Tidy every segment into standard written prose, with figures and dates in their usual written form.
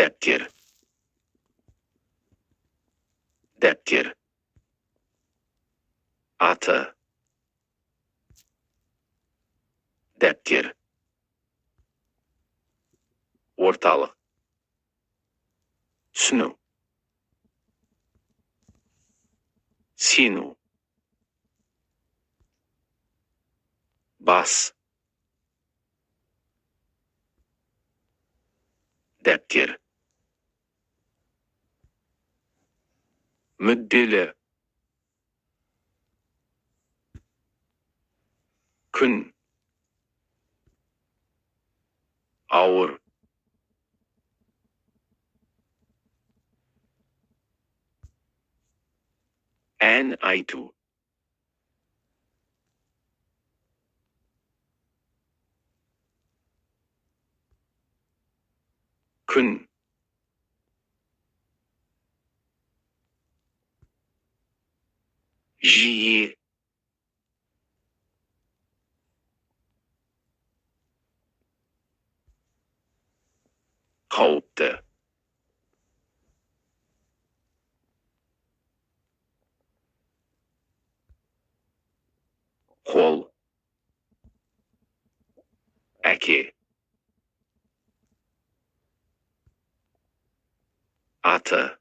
Depter. Depter. Atı. Depter. Ortalık. Түсіну. Сену. Бас. Depter. Müddeli. Күн. Ауыр. Ән айту. Күн. Жиі. Қауіпті. Қол. Әке. Аты.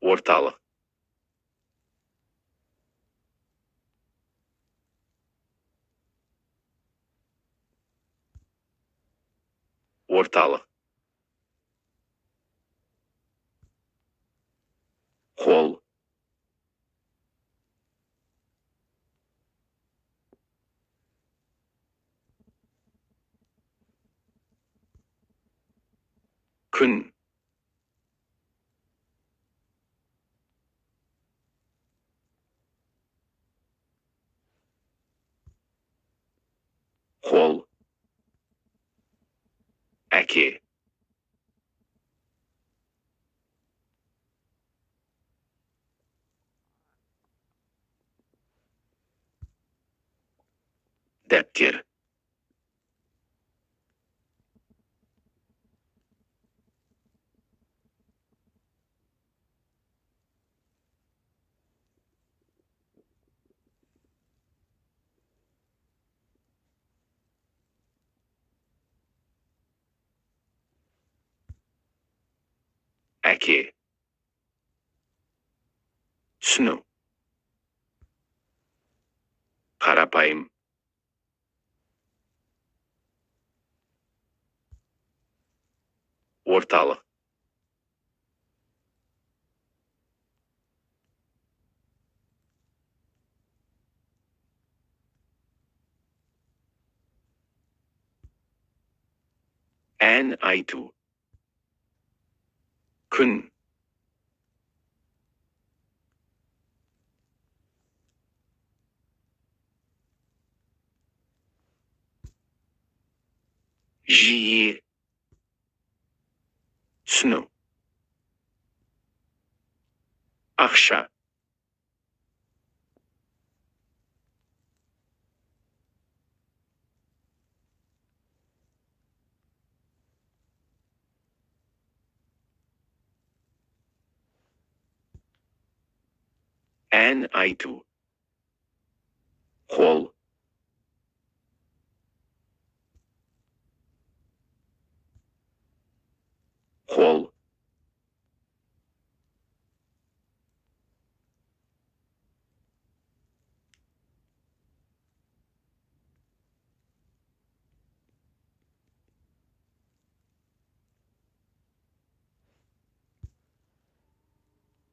Орталық. Орталық. Қол. Күн. Қол. Әке. Depter. Әке. Түсіну. Қарапайым. Орталық. Ән айту. Күн. Жиі. Түсіну. Ақша. Ән айту. Қол. Қол.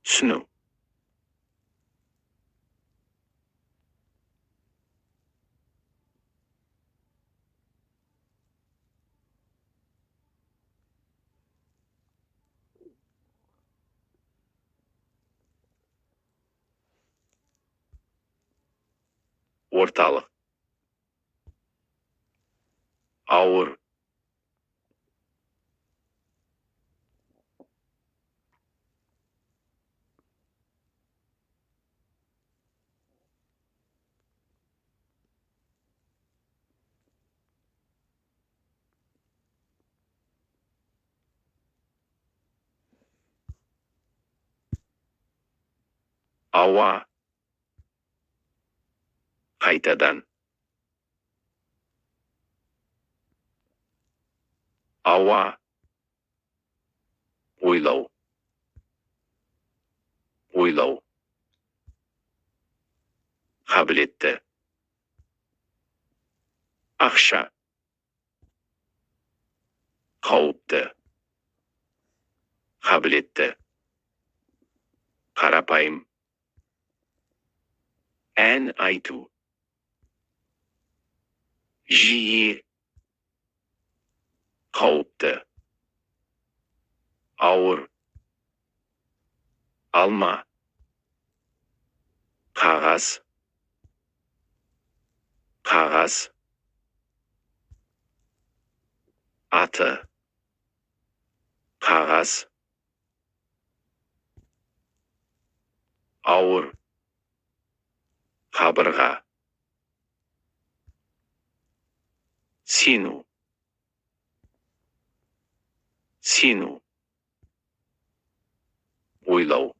Түсіну. Орталық. Ауыр. Ауа. Қайтадан. Ауа. Ойлау. Ойлау. Қабілетті. Ақша. Қауіпті. Қабілетті. Қарапайым. Ән айту. Жиі. Қауіпті. Ауыр. Алма. Қағаз. Қағаз. Аты. Қағаз. Ауыр. Қабырға. Сену. Сену. Ойлау.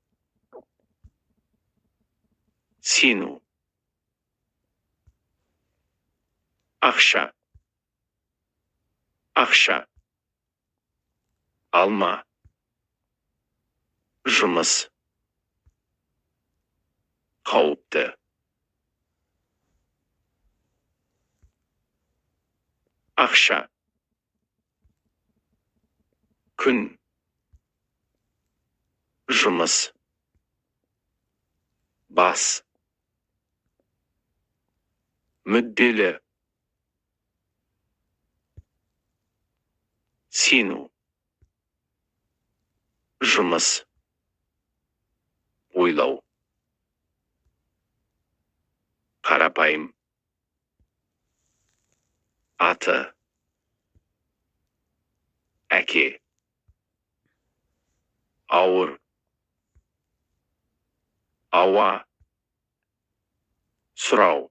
Сену. Ақша. Ақша. Алма. Жұмыс. Қауіпті. Ақша. Күн. Жұмыс. Бас. Мүдделі. Сену. Жұмыс. Ойлау. Қарапайым. Аты. Әке. Ауыр. Ауа. Сұрау.